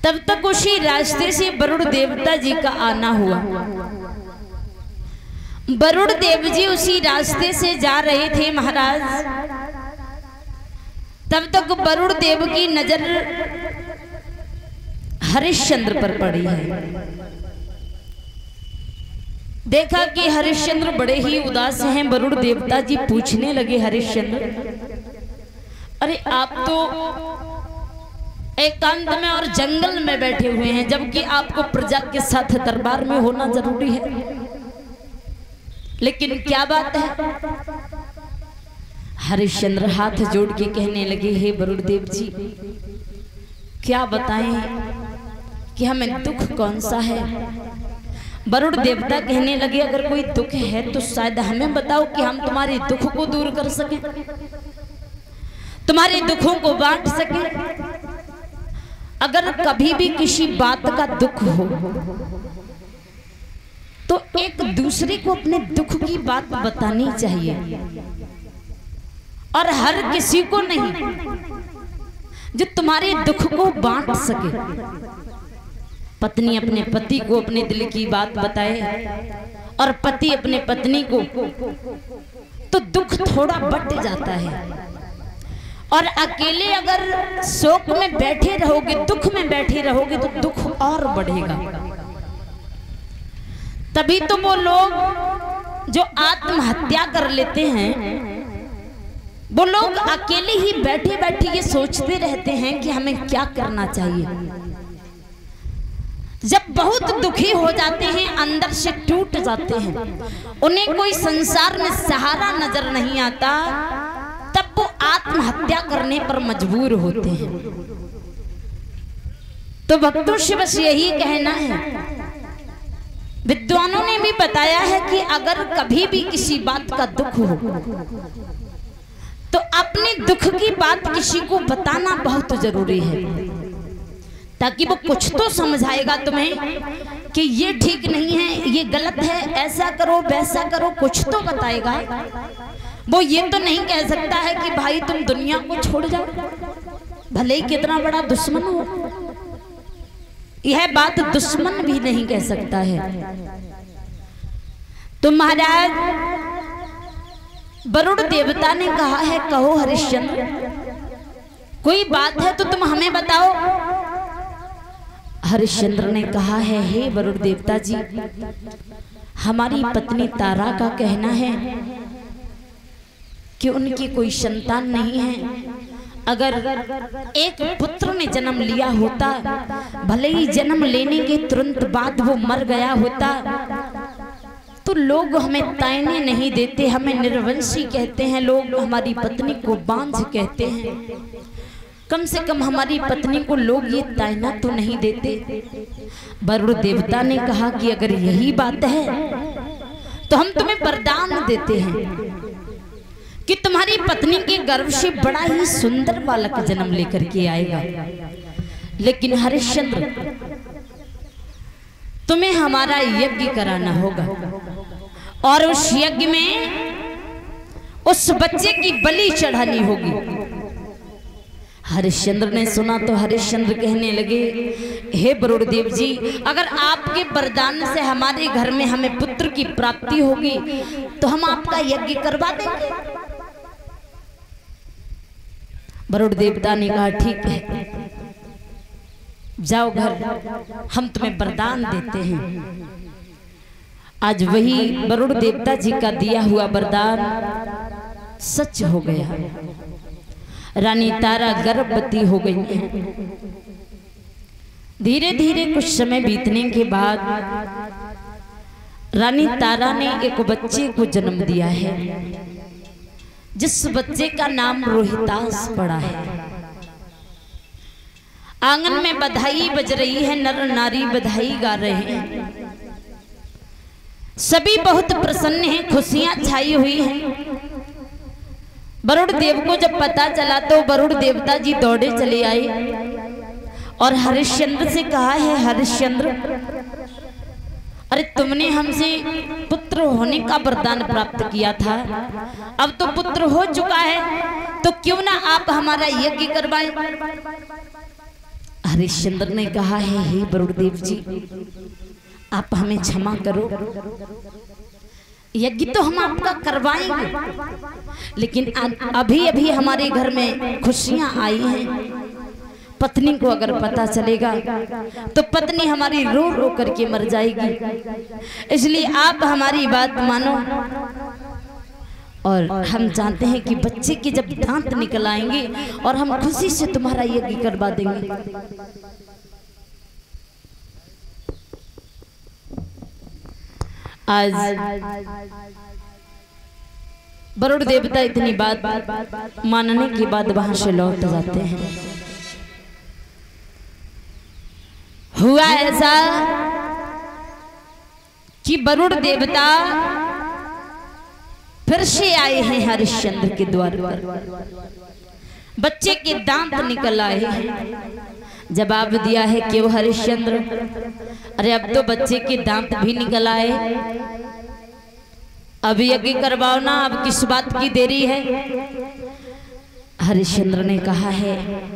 तब तक उसी रास्ते से वरुण देवता जी का आना हुआ। वरुण देव जी उसी रास्ते से जा रहे थे महाराज। तब तक वरुण देव की नजर हरिश्चंद्र पर पड़ी है। देखा कि हरिश्चंद्र बड़े ही उदास हैं। वरुण देवता जी पूछने लगे, हरिश्चंद्र अरे आप तो एकांत में और जंगल में बैठे हुए हैं, जबकि आपको प्रजा के साथ दरबार में होना जरूरी है, लेकिन क्या बात है? हरिश्चंद्र हाथ जोड़ के कहने लगे, हे वरुण देव जी क्या बताएं कि हमें दुख कौन सा है। वरुण देवता कहने लगे, अगर कोई दुख है तो शायद हमें बताओ कि हम तुम्हारे दुख को दूर कर सकें, तुम्हारे दुखों को बांट सकें। अगर कभी भी किसी बात का दुख हो तो एक दूसरे को अपने दुख की बात बतानी चाहिए, और हर किसी को नहीं जो तुम्हारे दुख को बांट सके। पत्नी अपने पति को अपने दिल की बात बताए और पति अपने पत्नी को, तो दुख थोड़ा बढ़ जाता है। और अकेले अगर शोक में बैठे रहोगे, दुख में बैठे रहोगे, तो दुख और बढ़ेगा। तभी तो वो लोग जो आत्महत्या कर लेते हैं, वो लोग अकेले ही बैठे बैठे ये सोचते रहते हैं कि हमें क्या करना चाहिए। जब बहुत दुखी हो जाते हैं, अंदर से टूट जाते हैं, उन्हें कोई संसार में सहारा नजर नहीं आता, तब वो आत्महत्या करने पर मजबूर होते हैं। तो भक्तों से बस यही कहना है, विद्वानों ने भी बताया है कि अगर कभी भी किसी बात का दुख हो तो अपने दुख की बात किसी को बताना बहुत जरूरी है, ताकि वो कुछ तो समझाएगा तुम्हें कि ये ठीक नहीं है, ये गलत है, ऐसा करो वैसा करो, कुछ तो बताएगा। वो ये तो नहीं कह सकता है कि भाई तुम दुनिया को छोड़ जाओ, भले ही कितना बड़ा दुश्मन हो। यह बात दुश्मन भी नहीं कह सकता है। तो महाराज वरुण देवता ने कहा है, कहो हरिश्चंद्र कोई बात है तो तुम हमें बताओ। हरिश्चंद्र ने कहा है, हे वरुण देवता जी हमारी पत्नी तारा का कहना है कि उनकी कोई संतान नहीं है। अगर एक पुत्र ने जन्म लिया होता, भले ही जन्म लेने के तुरंत बाद वो मर गया होता, तो लोग हमें तायने नहीं देते, हमें निर्वंशी कहते हैं, लोग हमारी पत्नी को बांझ कहते हैं। कम से कम हमारी पत्नी को लोग ये तायना तो नहीं देते। वरुण देवता ने कहा कि अगर यही बात है तो हम तुम्हें वरदान देते हैं कि तुम्हारी पत्नी के गर्भ से बड़ा ही सुंदर बालक जन्म लेकर के आएगा। लेकिन हरिश्चंद्र तुम्हें हमारा यज्ञ कराना होगा, और उस यज्ञ में उस बच्चे की बलि चढ़ानी होगी। हरिश्चंद्र ने सुना तो हरिश्चंद्र कहने लगे, हे वरुण देव जी अगर आपके वरदान से हमारे घर में हमें पुत्र की प्राप्ति होगी तो हम आपका यज्ञ करवा देंगे। वरुण देवता ने कहा, ठीक है जाओ घर, हम तुम्हें वरदान देते हैं। आज वही वरुण देवता जी का दिया हुआ वरदान सच हो गया। रानी तारा गर्भवती हो गई है। धीरे धीरे कुछ समय बीतने के बाद रानी तारा ने एक बच्चे को जन्म दिया है, जिस बच्चे का नाम रोहितास पड़ा है। आंगन में बधाई बज रही है, नर नारी बधाई गा रहे हैं, सभी बहुत प्रसन्न हैं, खुशियां छाई हुई हैं। वरुण देव को जब पता चला तो वरुण देवता जी दौड़े चले आए और हरिश्चंद्र से कहा है, हरिश्चंद्र अरे तुमने हमसे पुत्र होने का वरदान प्राप्त किया था, अब तो पुत्र हो चुका है, तो क्यों ना आप हमारा यज्ञ करवाएं। हरिश्चंद्र ने कहा है, हे वरुणदेव जी, आप हमें क्षमा करो, यज्ञ तो हम आपका करवाएंगे, लेकिन अभी अभी हमारे घर में खुशियां आई हैं। पत्नी को अगर पता चलेगा तो पत्नी हमारी रो रो करके मर जाएगी, इसलिए आप हमारी बात मानो। और हम जानते हैं कि बच्चे के जब दांत निकल आएंगे और हम खुशी से तुम्हारा यज्ञ करवा देंगे। आज वरुण देवता इतनी बात मानने के बाद वहां से लौट जाते हैं। हुआ ऐसा कि वरुण देवता फिर से आए हैं हरिश्चंद्र के द्वार पर। बच्चे के दांत निकल आए हैं। जवाब दिया है कि वो हरिश्चंद्र, अरे अब तो बच्चे के दांत भी निकल आए, अब यज्ञ करवाओ ना, अब किस बात की देरी है। हरिश्चंद्र ने कहा है,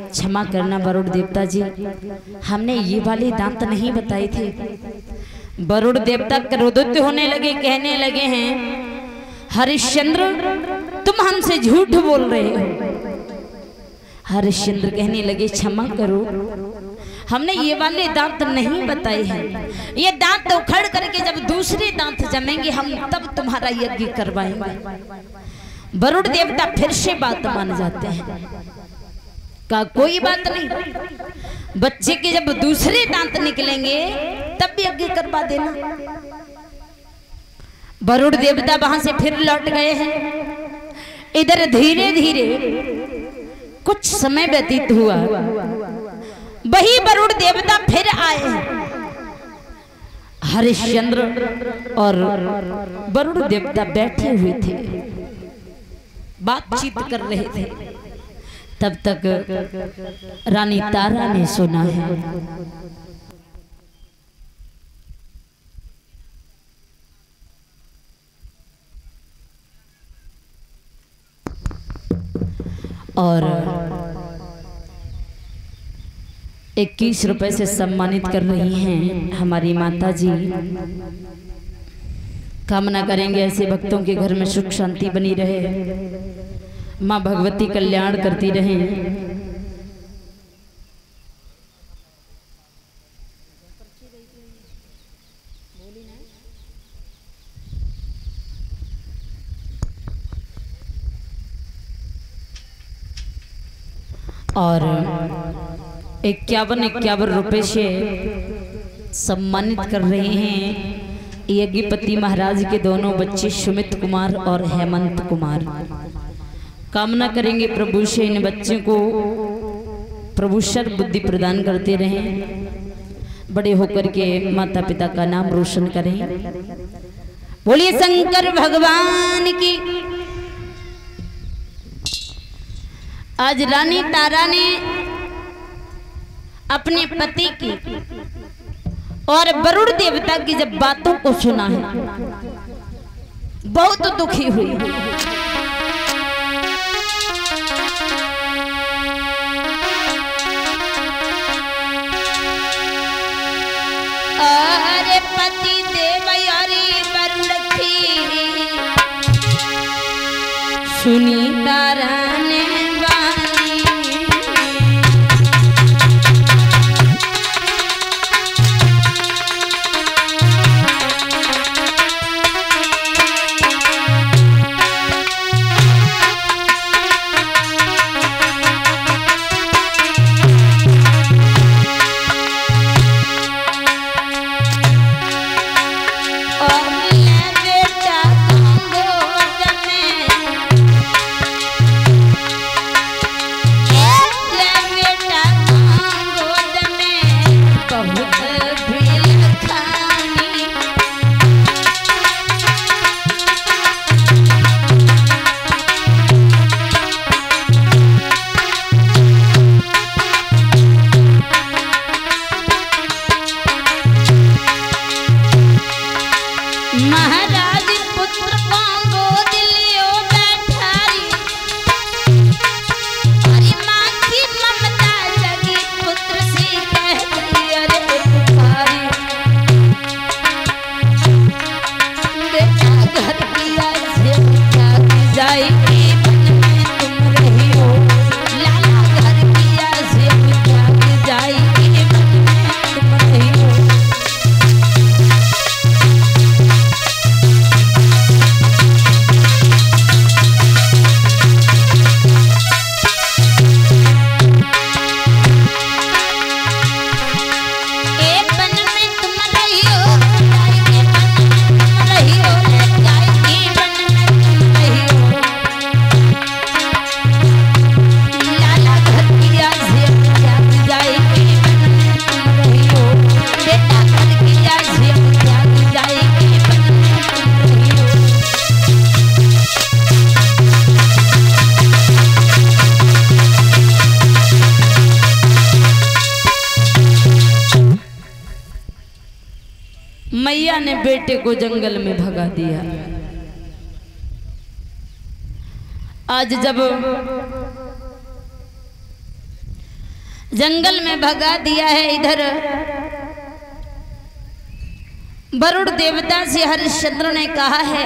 क्षमा करना वरुण देवता जी, हमने ये वाले दांत नहीं बताए थे। वरुण देवता क्रोधित होने लगे, कहने लगे हैं, हरिश्चंद्र तुम हमसे झूठ बोल रहे हो। हरिश्चंद्र कहने लगे, क्षमा करो, हमने ये वाले दांत नहीं बताए हैं। ये दांत उखड़ करके जब दूसरे दांत जमेंगे हम तब तुम्हारा यज्ञ करवाएंगे। वरुण देवता फिर से बात मान जाते हैं। का कोई बात नहीं, बच्चे के जब दूसरे दांत निकलेंगे तब यज्ञ करवा देना। वरुण देवता वहां से फिर लौट गए हैं। इधर धीरे धीरे कुछ समय व्यतीत हुआ, वही वरुण देवता फिर आए हैं। हरिश्चंद्र और वरुण देवता बैठे हुए थे, बातचीत कर रहे थे। तब तक रानी तारा ने सुना है। और 21 रुपए से सम्मानित कर रही हैं हमारी माता जी। कामना करेंगे ऐसे भक्तों के घर में सुख शांति बनी रहे, माँ भगवती कल्याण करती रहे। और 51 रुपए से सम्मानित कर रहे हैं यज्ञपति महाराज के दोनों बच्चे सुमित कुमार और हेमंत कुमार। कामना करेंगे प्रभु से इन बच्चों को प्रभु सर्व बुद्धि प्रदान करते रहें, बड़े होकर के माता पिता का नाम रोशन करें। बोलिए शंकर भगवान की। आज रानी तारा ने अपने पति की और वरुण देवता की जब बातों को सुना है, बहुत दुखी हुई। अरे पति देव यारी वरुण की सुनी तारा ने मैया ने बेटे को जंगल में भगा दिया। आज जब जंगल में भगा दिया है, इधर वरुण देवता से हरिश्चंद्र ने कहा है,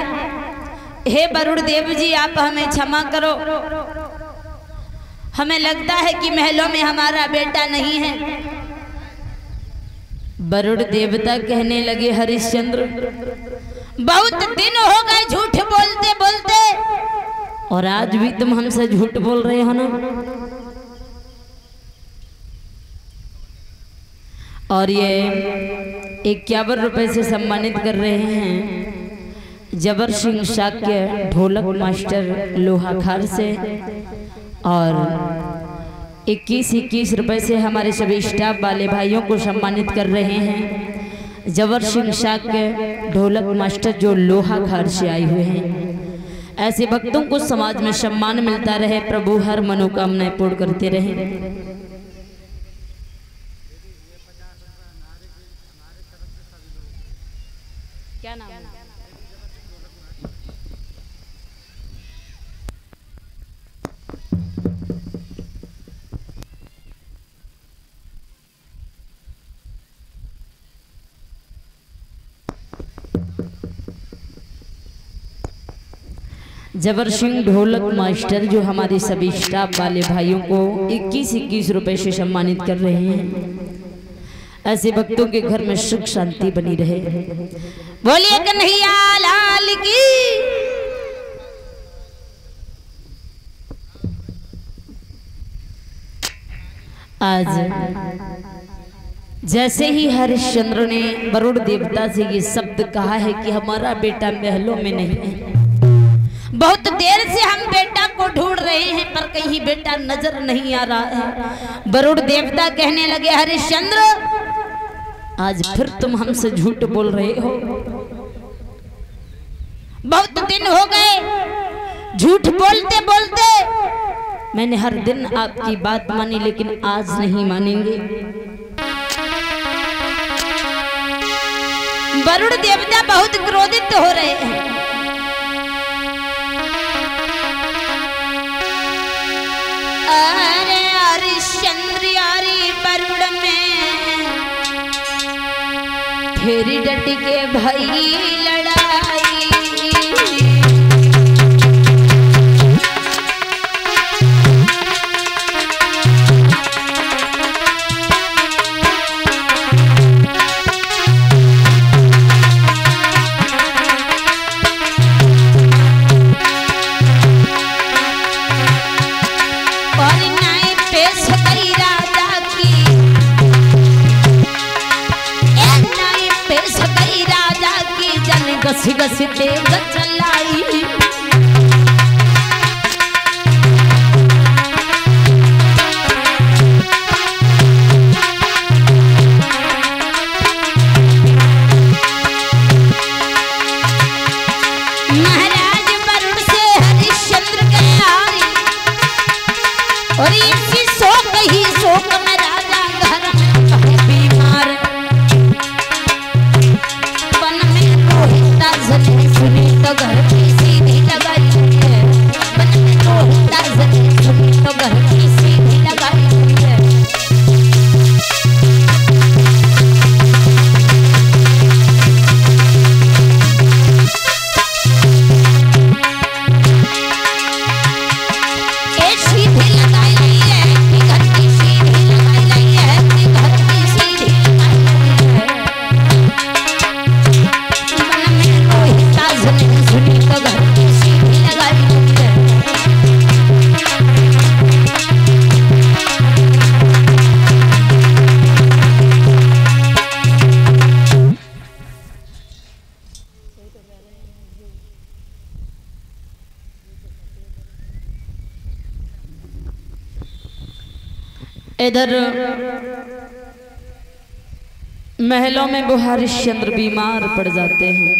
हे वरुण देव जी, आप हमें क्षमा करो, हमें लगता है कि महलों में हमारा बेटा नहीं है। वरुण देवता कहने लगे, हरिश्चंद्र, बहुत दिन हो गए झूठ बोलते बोलते, और आज भी तुम हमसे झूठ बोल रहे हो ना। और ये 51 रुपए से सम्मानित कर रहे हैं जबर सिंह शाक्य ढोलक मास्टर लोहाखार से, और 21 रुपए से हमारे सभी स्टाफ वाले भाइयों को सम्मानित कर रहे हैं जबर सिंह शाक्य ढोलक मास्टर जो लोहाखार से आए हुए हैं। ऐसे भक्तों को समाज में सम्मान मिलता रहे, प्रभु हर मनोकामनाएं पूर्ण करते रहे। क्या नाम है? जबर सिंह ढोलक मास्टर जो हमारे सभी स्टाफ वाले भाइयों को 21 रुपए से सम्मानित कर रहे हैं। ऐसे भक्तों के घर में सुख शांति बनी रहे। बोलिए कन्हैया लाल की। आज जैसे ही हरिश्चंद्र ने वरुण देवता से ये शब्द कहा है कि हमारा बेटा महलों में नहीं है, बहुत देर से हम बेटा को ढूंढ रहे हैं पर कहीं बेटा नजर नहीं आ रहा है। वरुण देवता कहने लगे, हरिश्चंद्र, आज फिर तुम हमसे झूठ बोल रहे हो। बहुत दिन हो गए झूठ बोलते बोलते, मैंने हर दिन आपकी बात मानी, लेकिन आज नहीं मानेंगे। वरुण देवता बहुत क्रोधित हो रहे हैं। अरे हरिश्चंद्र यारी वरुण में फिर डट के भाई लड़ाई। घसी घसी तेज चलाई। महाराज वरुण से हरिश्चंद्र के आई, और इसी शोक ही शोक में राजा घर में बीमार। सुनी तो घर की सीधी लगाई है, मन में रोहिता सुनी तो घर की सीधी लगाई है। एक सीधी लगाई ली है, घर की सीधी लगाई ली है, घर की सीधी लगाई ली है। सुनी तो घर की सीधी लगाई है। इधर महलों में वो हरिश्चंद्र बीमार पड़ जाते हैं।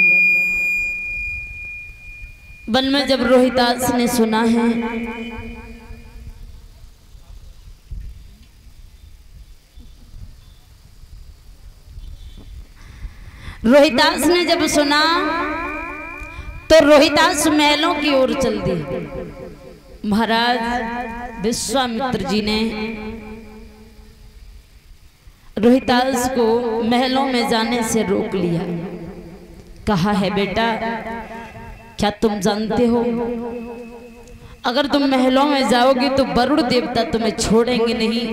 वन में जब रोहिदास ने सुना है, रोहिदास ने जब सुना तो रोहिदास महलों की ओर चल दिए। महाराज विश्वामित्र जी ने रोहिदास को महलों में जाने से रोक लिया। कहा है बेटा, क्या तुम जानते हो अगर तुम महलों में जाओगे तो वरुण देवता तुम्हें छोड़ेंगे नहीं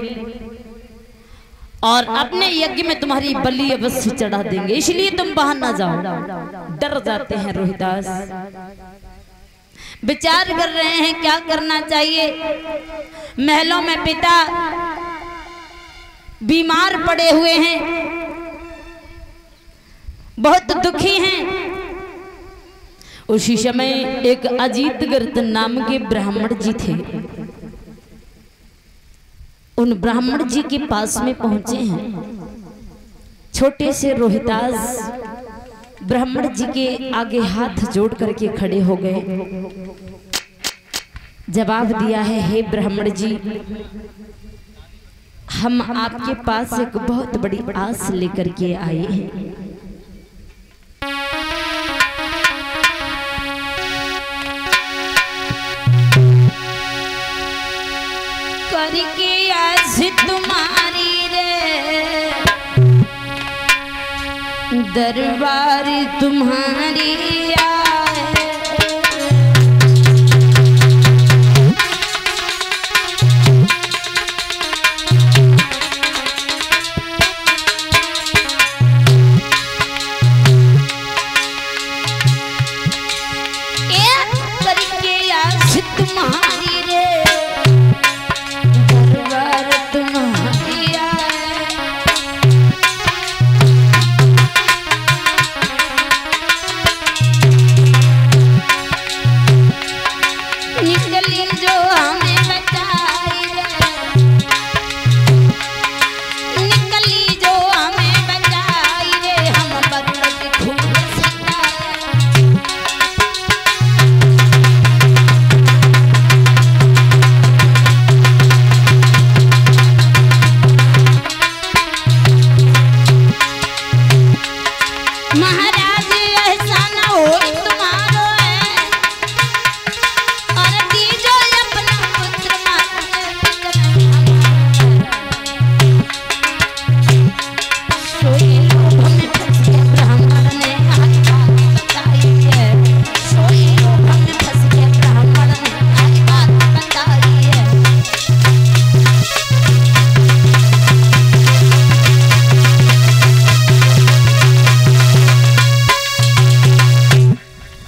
और अपने यज्ञ में तुम्हारी बलि अवश्य चढ़ा देंगे, इसलिए तुम बाहर ना जाओ। डर जाते हैं रोहिदास, विचार कर रहे हैं क्या करना चाहिए। महलों में पिता बीमार पड़े हुए हैं, बहुत दुखी हैं। उसी समय एक अजीतगर्त नाम के ब्राह्मण जी थे। उन ब्राह्मण जी के पास में पहुंचे हैं। छोटे से रोहिदास ब्राह्मण जी के आगे हाथ जोड़ करके खड़े हो गए। जवाब दिया है, हे ब्राह्मण जी, हम आपके पास एक बहुत बड़ी आस लेकर के आए हैं। करके आस तुम्हारी रे, दरबार तुम्हारी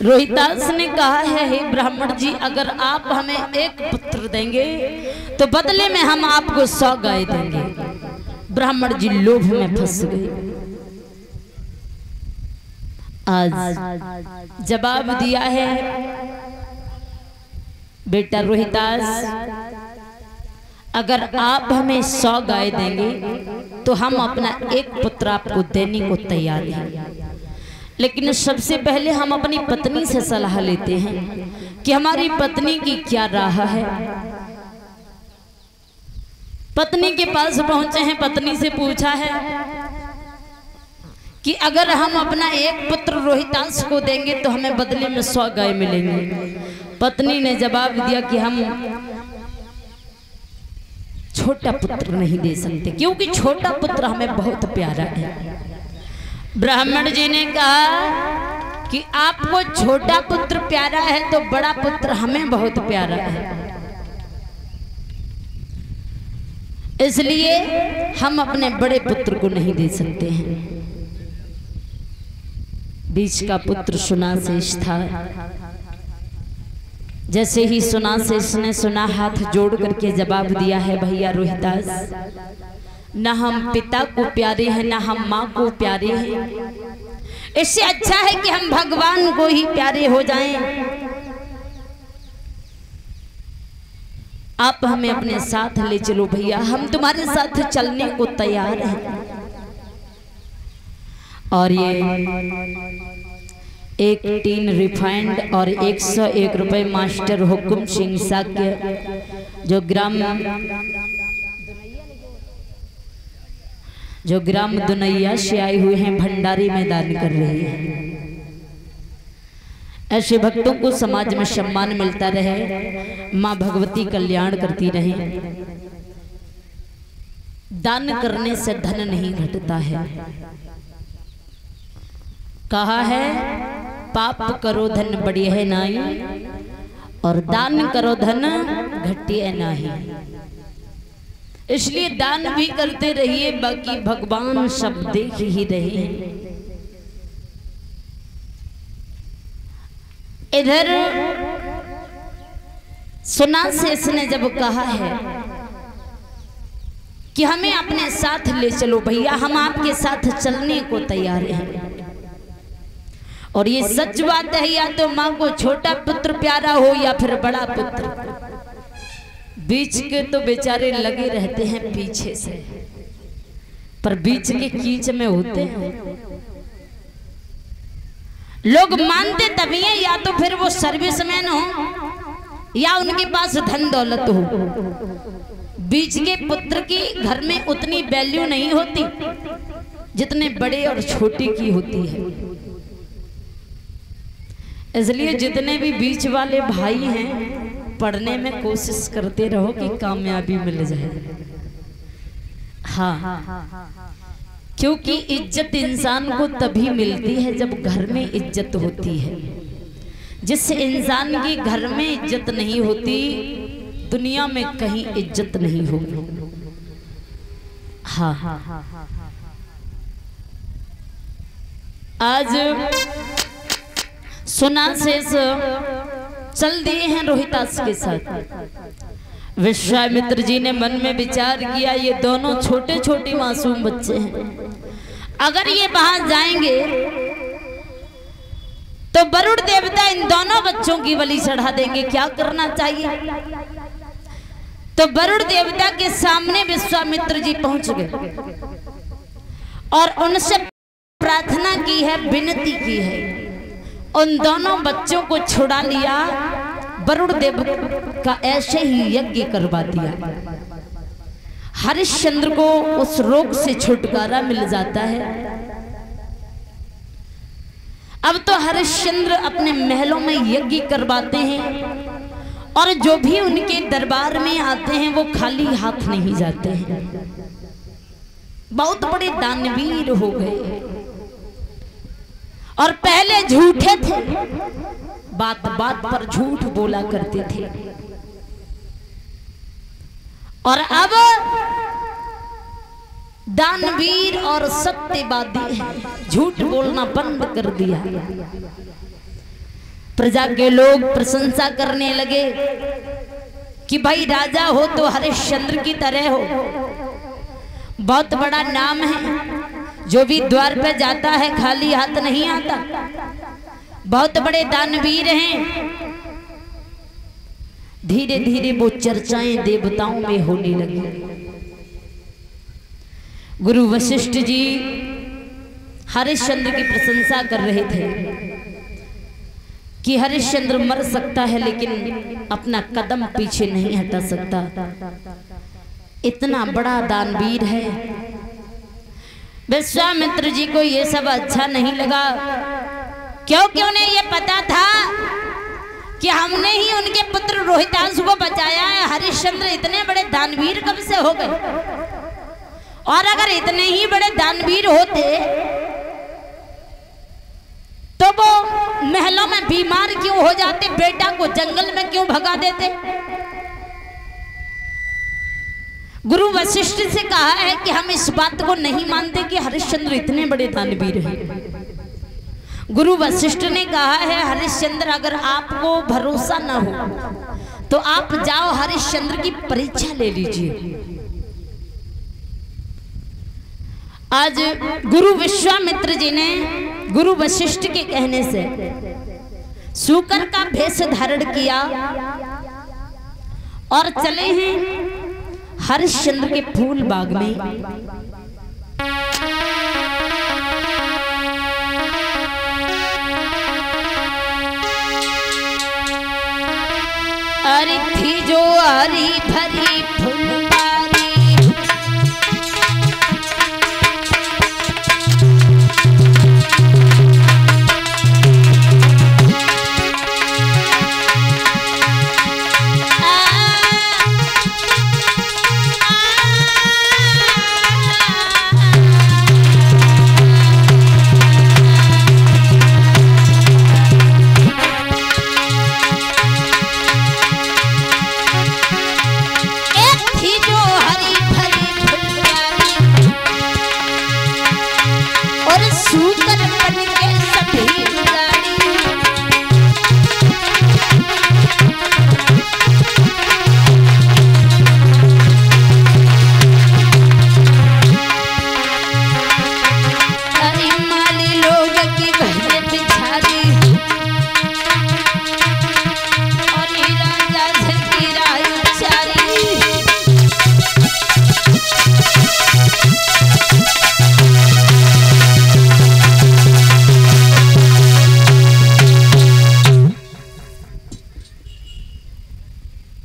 रोहिदास ने कहा है, हे ब्राह्मण जी, अगर आप हमें एक पुत्र देंगे तो बदले में हम आपको 100 गाय देंगे। ब्राह्मण जी लोभ में फंस गए। आज जवाब दिया है, बेटा रोहिदास, अगर आप हमें 100 गाय देंगे तो हम अपना एक पुत्र आपको देने को तैयार हैं। लेकिन सबसे पहले हम अपनी पत्नी से सलाह लेते हैं कि हमारी पत्नी की क्या राह है। पत्नी के पास पहुंचे हैं, पत्नी से पूछा है कि अगर हम अपना एक पुत्र रोहिदास को देंगे तो हमें बदले में 100 गाय मिलेंगे। पत्नी ने जवाब दिया कि हम छोटा पुत्र नहीं दे सकते, क्योंकि छोटा पुत्र हमें बहुत प्यारा है। ब्राह्मण जी ने कहा कि आपको छोटा पुत्र प्यारा है तो बड़ा पुत्र हमें बहुत प्यारा है, इसलिए हम अपने बड़े पुत्र को नहीं दे सकते हैं। बीच का पुत्र सुनासेश था। जैसे ही सुनासेश ने सुना, हाथ जोड़ करके जवाब दिया है, भैया रोहिदास, न हम पिता को प्यारे हैं न हम माँ को प्यारे हैं। इससे अच्छा है कि हम भगवान को ही प्यारे हो जाएं। आप हमें अपने साथ ले चलो भैया, हम तुम्हारे साथ चलने को तैयार हैं। और ये एक टीन रिफाइंड और 101 रुपए मास्टर हुकुम सिंह साक्य जो ग्राम जो ग्राम दुनैया से आए हुए हैं भंडारी में दान कर रहे हैं। ऐसे भक्तों को समाज में सम्मान मिलता रहे, माँ भगवती कल्याण करती रहे। दान करने से धन नहीं घटता है। कहा है पाप करो धन बढ़िए नाई, और दान करो धन घटिए नाही। इसलिए दान भी करते रहिए, बाकी भगवान सब देख ही रहे। इधर सुना शेष ने जब कहा है कि हमें अपने साथ ले चलो भैया, हम आपके साथ चलने को तैयार हैं। और ये सच बात है, या तो माँ को छोटा पुत्र प्यारा हो या फिर बड़ा पुत्र, बीच के तो बेचारे लगे रहते हैं पीछे से, पर बीच के कीच में होते हैं। लोग मानते तभी है, या तो फिर वो सर्विसमैन हो या उनके पास धन दौलत हो। बीच के पुत्र की घर में उतनी वैल्यू नहीं होती जितने बड़े और छोटे की होती है। इसलिए जितने भी बीच वाले भाई हैं, पढ़ने में कोशिश करते रहो कि कामयाबी मिल जाए। हाँ, क्योंकि इज्जत इंसान को तभी मिलती है जब घर में इज्जत होती है। जिस इंसान की घर में इज्जत नहीं होती, दुनिया में कहीं इज्जत नहीं होगी। हाँ, आज सुना शेष चल दिए हैं रोहितास के साथ। विश्वामित्र जी ने मन में विचार किया, ये दोनों छोटे छोटे मासूम बच्चे हैं, अगर ये वहां जाएंगे तो वरुण देवता इन दोनों बच्चों की बलि चढ़ा देंगे। क्या करना चाहिए? तो वरुण देवता के सामने विश्वामित्र जी पहुंच गए और उनसे प्रार्थना की है, विनती की है, उन दोनों बच्चों को छुड़ा लिया। वरुण देव का ऐसे ही यज्ञ करवा दिया। हरिश्चंद्र को उस रोग से छुटकारा मिल जाता है। अब तो हरिश्चंद्र अपने महलों में यज्ञ करवाते हैं, और जो भी उनके दरबार में आते हैं वो खाली हाथ नहीं जाते हैं। बहुत बड़े दानवीर हो गए, और पहले झूठे थे, बात बात पर झूठ बोला करते थे, और अब दानवीर और सत्यवादी हैं। झूठ बोलना बंद कर दिया। प्रजा के लोग प्रशंसा करने लगे कि भाई राजा हो तो हरिश्चंद्र की तरह हो, बहुत बड़ा नाम है, जो भी द्वार पे जाता है खाली हाथ नहीं आता, बहुत बड़े दानवीर हैं। धीरे धीरे वो चर्चाएं देवताओं में होने लगी। गुरु वशिष्ठ जी हरिश्चंद्र की प्रशंसा कर रहे थे कि हरिश्चंद्र मर सकता है लेकिन अपना कदम पीछे नहीं हटा सकता, इतना बड़ा दानवीर है। विश्वामित्र जी को ये सब अच्छा नहीं लगा, क्योंकि उन्हें ये पता था कि हमने ही उनके पुत्र रोहितांश को बचाया है। हरिश्चंद्र इतने बड़े दानवीर कब से हो गए? और अगर इतने ही बड़े दानवीर होते तो वो महलों में बीमार क्यों हो जाते, बेटा को जंगल में क्यों भगा देते? गुरु वशिष्ठ से कहा है कि हम इस बात को नहीं मानते कि हरिश्चंद्र इतने बड़े दानवीर हैं। गुरु वशिष्ठ ने कहा है, हरिश्चंद्र अगर आपको भरोसा ना हो तो आप जाओ हरिश्चंद्र की परीक्षा ले लीजिए। आज गुरु विश्वामित्र जी ने गुरु वशिष्ठ के कहने से सूकर का भेष धारण किया और चले हैं हरिश्चंद्र के फूल बाग में। अरे थी जो हरी भरी फुलवारी, शुकर बन के सभी गाड़ी। अरे माली लोग की भैया बिछारी और राजा झलकी राय चारी।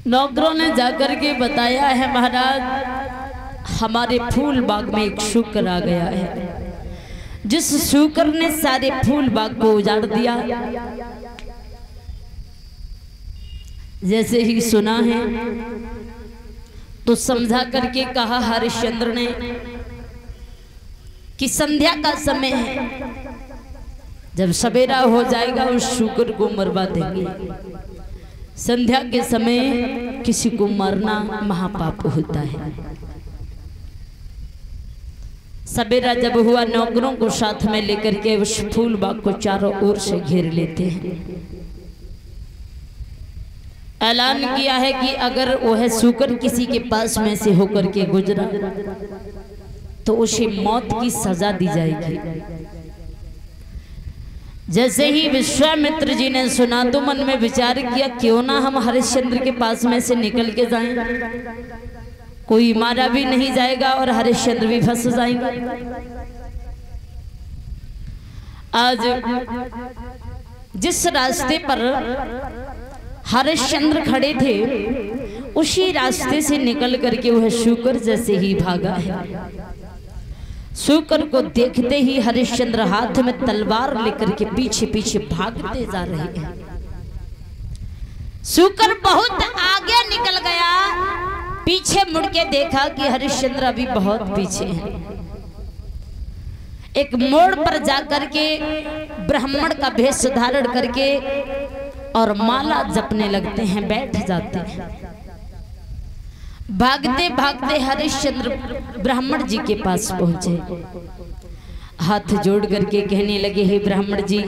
नौकरों ने जाकर के बताया है महाराज हमारे फूल बाग में एक शुक्र आ गया है, जिस शुक्र ने सारे फूल बाग को उजाड़ दिया। जैसे ही सुना है तो समझा करके कहा हरिश्चंद्र ने कि संध्या का समय है, जब सवेरा हो जाएगा उस शुक्र को मरवा देंगे। संध्या के समय किसी को मारना महापाप होता है। सवेरा जब हुआ नौकरों को साथ में लेकर के उस फूल बाग को चारों ओर से घेर लेते हैं। ऐलान किया है कि अगर वह शुक्र किसी के पास में से होकर के गुजरा तो उसे मौत की सजा दी जाएगी। जैसे ही विश्वामित्र जी ने सुना तो मन में विचार किया क्यों ना हम हरिश्चंद्र के पास में से निकल के जाएं, कोई मारा भी नहीं जाएगा और हरिश्चंद्र भी फंस जाएंगे। आज जिस रास्ते पर हरिश्चंद्र खड़े थे उसी रास्ते से निकल करके वह शुक्र जैसे ही भागा है। शुक्र को देखते ही हरिश्चंद्र हाथ में तलवार लेकर के पीछे पीछे भागते जा रहे हैं। शुक्र बहुत आगे निकल गया, पीछे मुड़ के देखा कि हरिश्चंद्र अभी बहुत पीछे है। एक मोड़ पर जाकर के ब्राह्मण का भेष धारण करके और माला जपने लगते हैं, बैठ जाते हैं। भागते भागते हरिश्चंद्र ब्राह्मण जी के पास पहुंचे, हाथ जोड़ करके कहने लगे हे ब्राह्मण जी,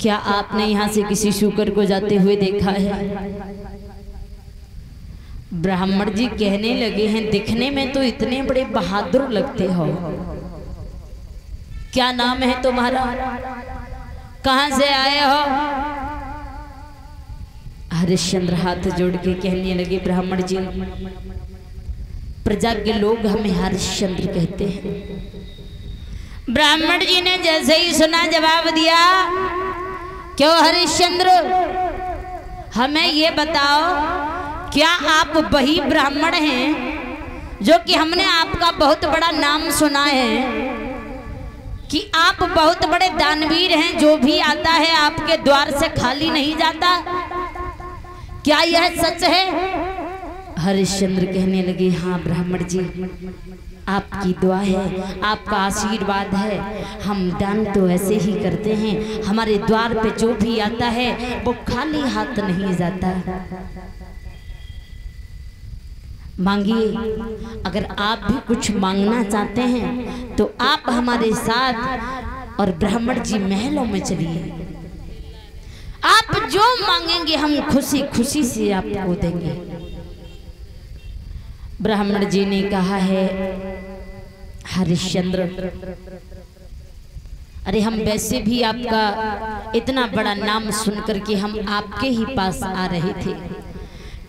क्या आपने यहाँ से किसी शुक्र को जाते हुए देखा है? ब्राह्मण जी कहने लगे हैं दिखने में तो इतने बड़े बहादुर लगते हो, क्या नाम है तुम्हारा, कहां से आए हो? हरिश्चंद्र हाथ जोड़ के कहने लगे ब्राह्मण जी, प्रजा के लोग हमें हरिश्चंद्र कहते हैं। ब्राह्मण जी ने जैसे ही सुना जवाब दिया, क्यों हरिश्चंद्र, हमें ये बताओ क्या आप वही ब्राह्मण हैं जो कि हमने आपका बहुत बड़ा नाम सुना है कि आप बहुत बड़े दानवीर हैं, जो भी आता है आपके द्वार से खाली नहीं जाता, क्या यह सच है? हरिश्चंद्र कहने लगे हाँ ब्राह्मण जी, आपकी दुआ है, आपका आशीर्वाद है, हम दान तो ऐसे ही करते हैं, हमारे द्वार पे जो भी आता है वो खाली हाथ नहीं जाता। मांगिए, अगर आप भी कुछ मांगना चाहते हैं तो आप हमारे साथ और ब्राह्मण जी महलों में चलिए, आप जो मांगेंगे हम खुशी खुशी से आपको देंगे। ब्राह्मण जी ने कहा है हरिश्चंद्र, अरे हम वैसे भी आपका इतना बड़ा नाम सुनकर के हम आपके ही पास आ रहे थे,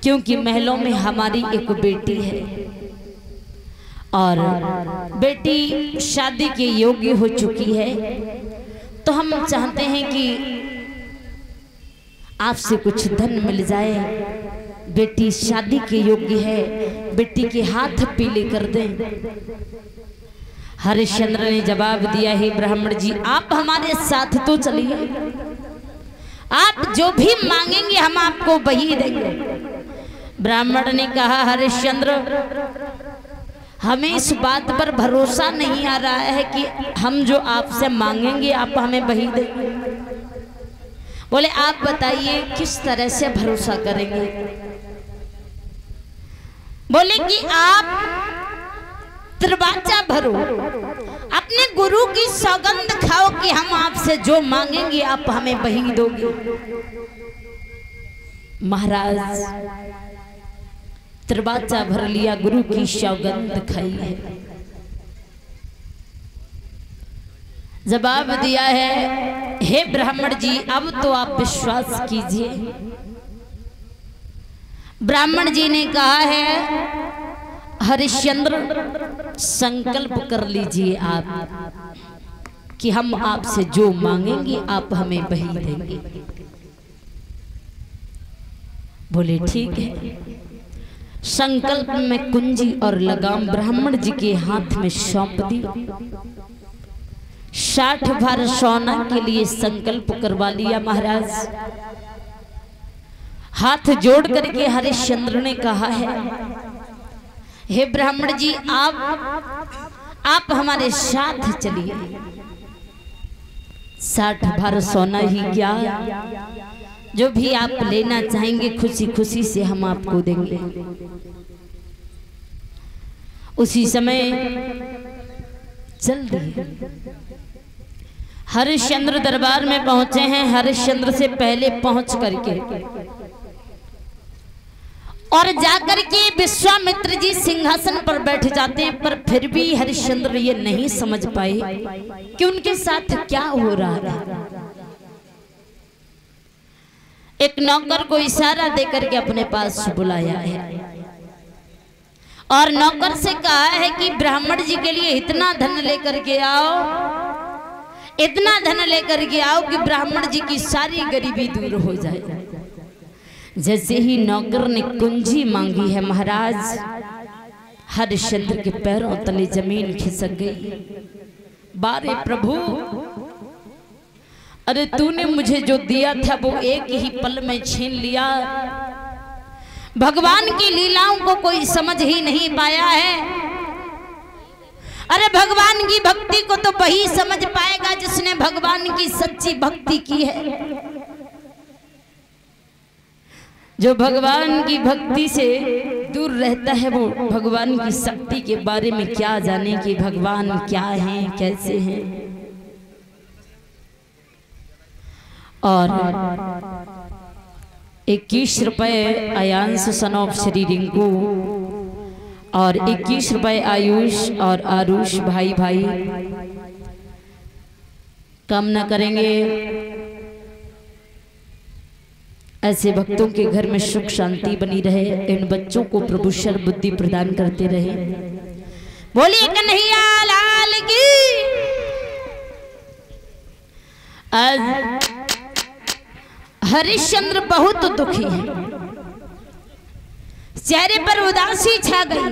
क्योंकि महलों में हमारी एक बेटी है और बेटी शादी के योग्य हो चुकी है, तो हम चाहते हैं कि आपसे कुछ धन मिल जाए, बेटी शादी के योग्य है, बेटी के हाथ पीले कर दें। हरिश्चंद्र ने जवाब दिया है ब्राह्मण जी, आप हमारे साथ तो चलिए, आप जो भी मांगेंगे हम आपको वही देंगे। ब्राह्मण ने कहा हरिश्चंद्र, हमें इस बात पर भरोसा नहीं आ रहा है कि हम जो आपसे मांगेंगे आप हमें वही देंगे। बोले आप बताइए किस तरह से भरोसा करेंगे? बोले कि आप दरवाजा भरो, अपने गुरु की सौगंध खाओ कि हम आपसे जो मांगेंगे आप हमें वही दोगे। महाराज त्रिबाचा भर लिया, गुरु की सौगंध खाई है। जवाब दिया है, हे ब्राह्मण जी अब तो आप विश्वास कीजिए। ब्राह्मण जी ने कहा है, हरिश्चंद्र संकल्प कर लीजिए आप कि हम आपसे जो मांगेंगे आप हमें वही देंगे। बोले ठीक है। संकल्प में कुंजी और लगाम ब्राह्मण जी के हाथ में सौंप दी। 60 भर सोना के लिए संकल्प करवा लिया। महाराज हाथ जोड़ करके हरिश्चंद्र ने कहा है, हे ब्राह्मण जी आप हमारे साथ चलिए। 60 भर सोना ही क्या, जो भी आप लेना चाहेंगे खुशी खुशी से हम आपको देंगे। उसी समय चल दिए। हरिश्चंद्र दरबार में पहुंचे हैं। हरिश्चंद्र से पहले पहुंच करके और जाकर के विश्वामित्र जी सिंहासन पर बैठ जाते हैं, पर फिर भी हरिश्चंद्र ये नहीं समझ पाए कि उनके साथ क्या हो रहा है। एक नौकर को इशारा देकर के अपने पास बुलाया है और नौकर से कहा है कि ब्राह्मण जी के लिए इतना धन लेकर के आओ, इतना धन लेकर के आओ कि ब्राह्मण जी की सारी गरीबी दूर हो जाए। जैसे ही नौकर ने कुंजी मांगी है महाराज, हरिश्चंद्र के पैरों तले जमीन खिसक गई। बारे प्रभु, अरे तूने मुझे जो दिया था वो एक ही पल में छीन लिया। भगवान की लीलाओं को कोई समझ ही नहीं पाया है। अरे भगवान की भक्ति को तो वही समझ पाएगा जिसने भगवान की सच्ची भक्ति की है। जो भगवान की भक्ति से दूर रहता है वो भगवान की शक्ति के बारे में क्या जाने कि भगवान क्या हैं, कैसे हैं। और 21 रुपए आयांश सन ऑफ श्री रिंकू और 21 रुपए आयुष और आरुष भाई भाई कामना करेंगे ऐसे भक्तों के घर में सुख शांति बनी रहे। इन बच्चों को प्रभु सर्व बुद्धि प्रदान करते रहे। बोलिए कन्हैया लाल की। आज हरिश्चंद्र बहुत दुखी है, चेहरे पर उदासी छा गई।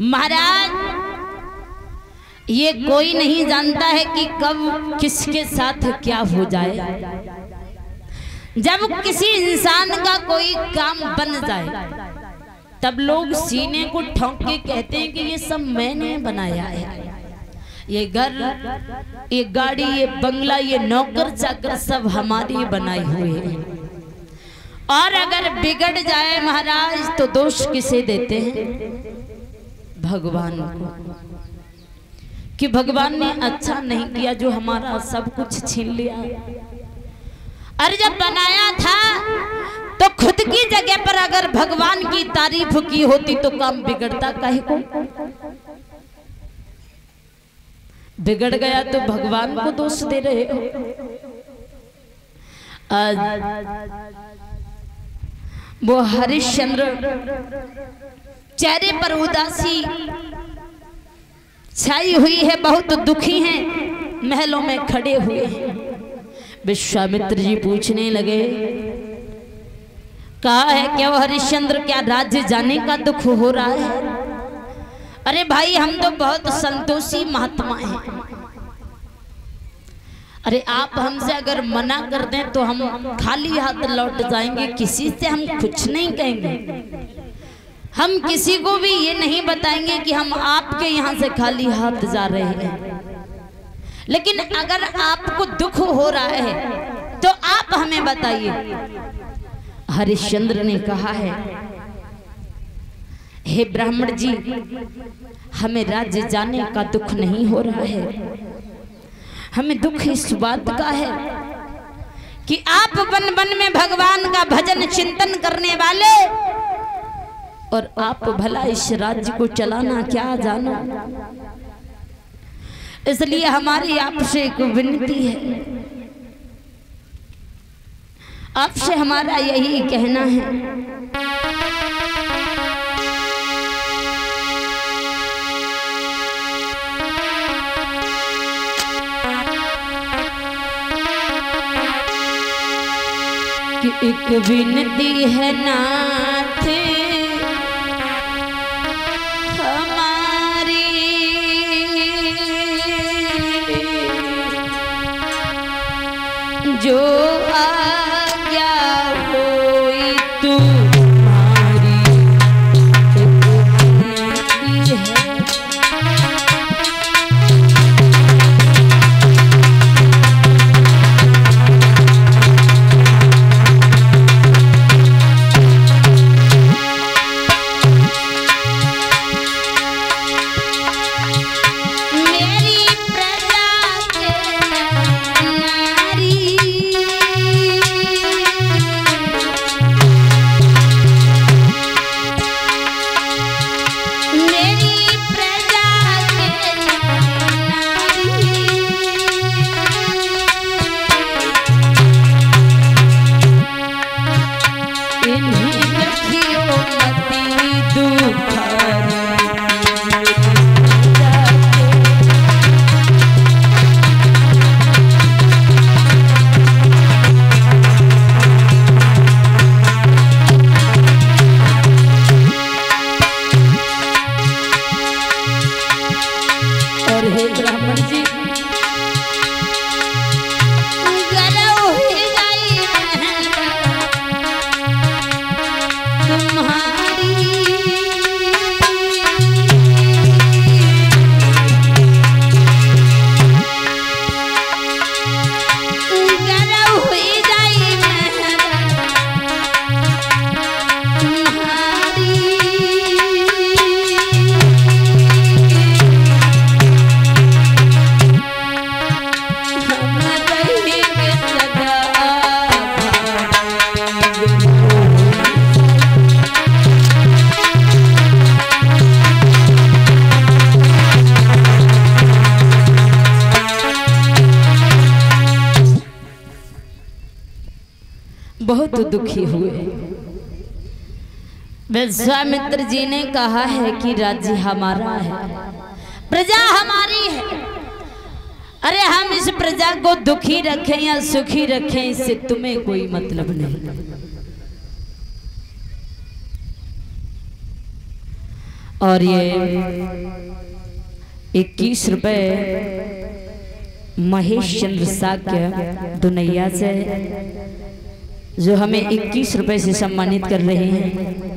महाराज ये कोई नहीं जानता है कि कब किसके साथ क्या हो जाए। जब किसी इंसान का कोई काम बन जाए तब लोग सीने को ठोक के कहते हैं कि ये सब मैंने बनाया है। ये घर, ये गाड़ी, ये बंगला, ये नौकर चाकर सब हमारे बनाए हुए हैं। और अगर बिगड़ जाए महाराज तो दोष किसे देते हैं? भगवान को, कि भगवान ने अच्छा नहीं किया जो हमारा सब कुछ छीन लिया। अरे जब बनाया था तो खुद की जगह पर अगर भगवान की तारीफ की होती तो काम बिगड़ता काहे को? बिगड़ गया तो भगवान को दोष दे रहे हो। वो हरिश्चंद्र चेहरे पर उदासी छाई हुई है, बहुत दुखी हैं, महलों में खड़े हुए हैं। विश्वामित्र जी पूछने लगे, कहा है क्या वो हरिश्चंद्र, क्या राज्य जाने का दुख हो रहा है? अरे भाई हम तो बहुत संतोषी महात्मा हैं। अरे आप हमसे अगर मना कर दें तो हम खाली हाथ लौट जाएंगे, किसी से हम कुछ नहीं कहेंगे। हम किसी को भी ये नहीं बताएंगे कि हम आपके यहाँ से खाली हाथ जा रहे हैं। लेकिन अगर आपको दुख हो रहा है तो आप हमें बताइए। हरिश्चंद्र ने कहा है, हे ब्राह्मण जी, हमें राज्य जाने का दुख नहीं हो रहा है, हमें दुख इस बात का है कि आप वन वन में भगवान का भजन चिंतन करने वाले और आप भला इस राज्य को चलाना क्या जानो। इसलिए हमारी आपसे एक विनती है, आपसे हमारा यही कहना है कि एक विनती है नाथ हमारी, जो आज्ञा होई तुम्हारी, एक विनती है। बहुत दुखी हुए। विश्वामित्र जी ने कहा है कि राज्य हमारा है, प्रजा हमारी है। अरे हम इस प्रजा को दुखी रखें या सुखी रखें, इससे तुम्हें कोई मतलब नहीं। और ये 21 रुपए महेश चंद्र साक्य दुनैया से, जो हमें 21 रुपए से सम्मानित कर रहे हैं।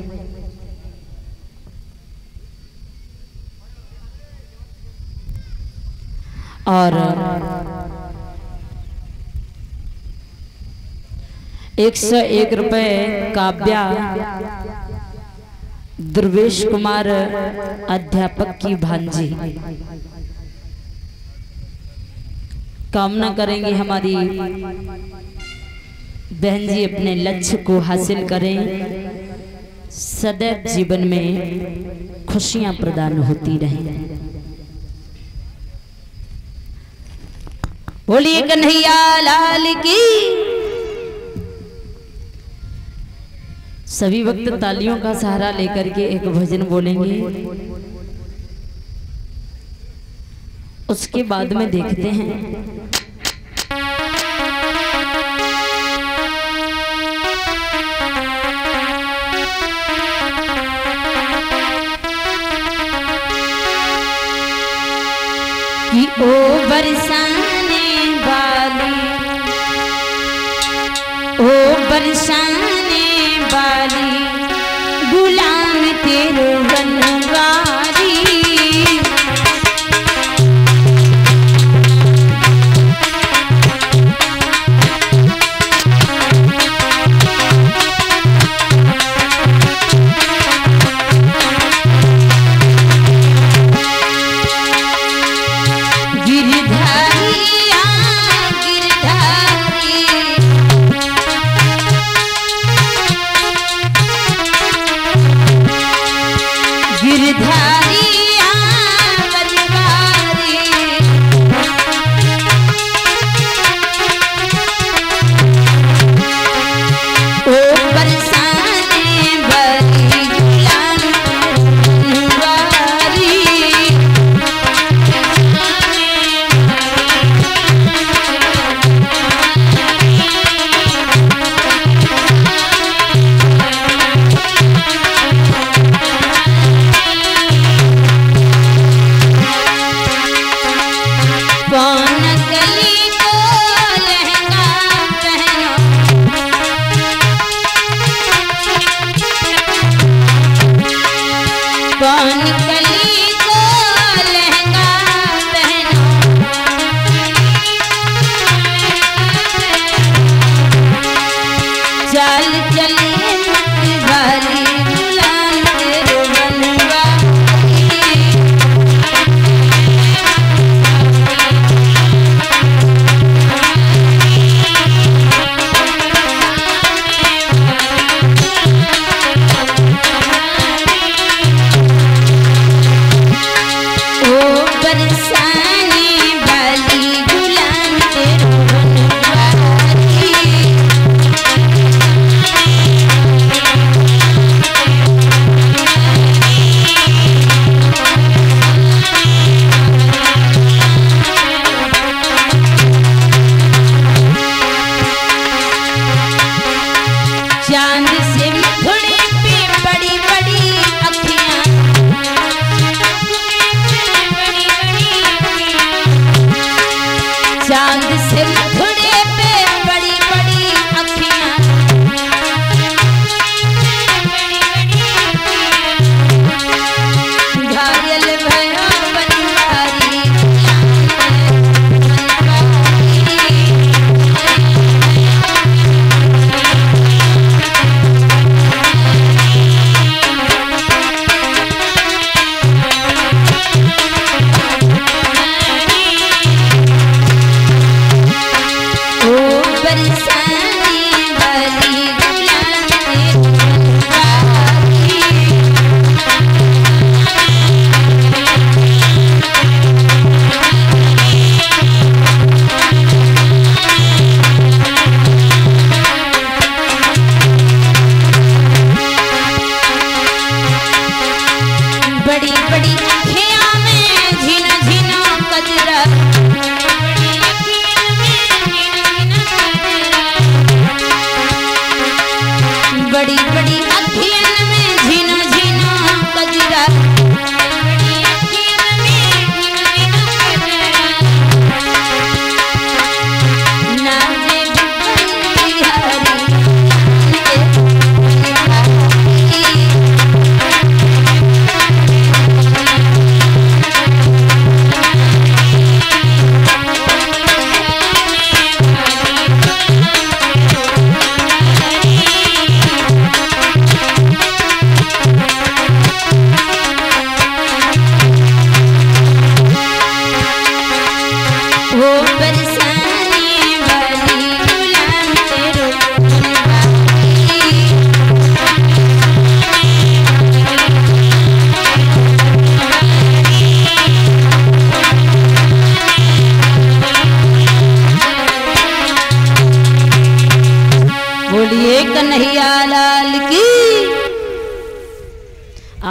और 101 रुपए काव्या दुर्वेश कुमार अध्यापक की भांजी। कामना करेंगे हमारी बहन जी अपने लक्ष्य को हासिल करें, सदैव जीवन में खुशियां प्रदान होती रहें। बोलिए कन्हैया लाल की। सभी वक्त तालियों का सहारा लेकर के एक भजन बोलेंगे, उसके बाद में देखते हैं कि ओ बरसाने वाली, ओ बरसाने वाली गुलाम तेरे बनवारी।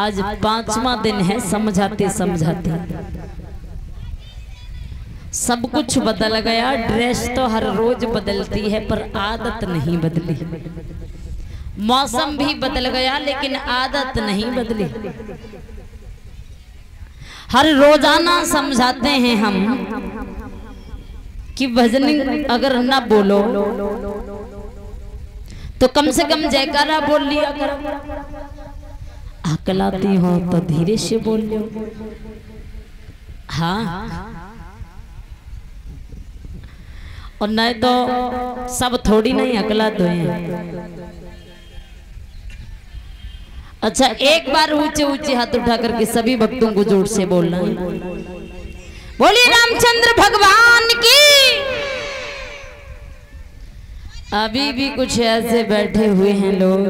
आज 5वां दिन है समझाते समझाते सब कुछ बदल गया। ड्रेस तो हर रोज बदलती है पर आदत नहीं बदली। मौसम भी बदल गया लेकिन आदत नहीं बदली। हर रोजाना समझाते हैं हम कि भजन अगर ना बोलो तो कम से कम जयकारा बोल लिया करो। अकल आती हो तो धीरे से बोल लो। हाँ, और नहीं तो सब थोड़ी नहीं अकला तो है। अच्छा, एक बार ऊंचे ऊंचे हाथ उठा करके सभी भक्तों को जोर से बोलना है, बोलिए रामचंद्र भगवान की। अभी भी कुछ ऐसे बैठे हुए हैं लोग,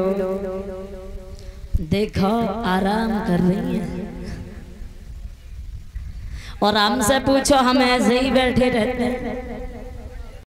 देखो आराम कर रही हैं, और हमसे पूछो हम ऐसे ही बैठे रहते हैं।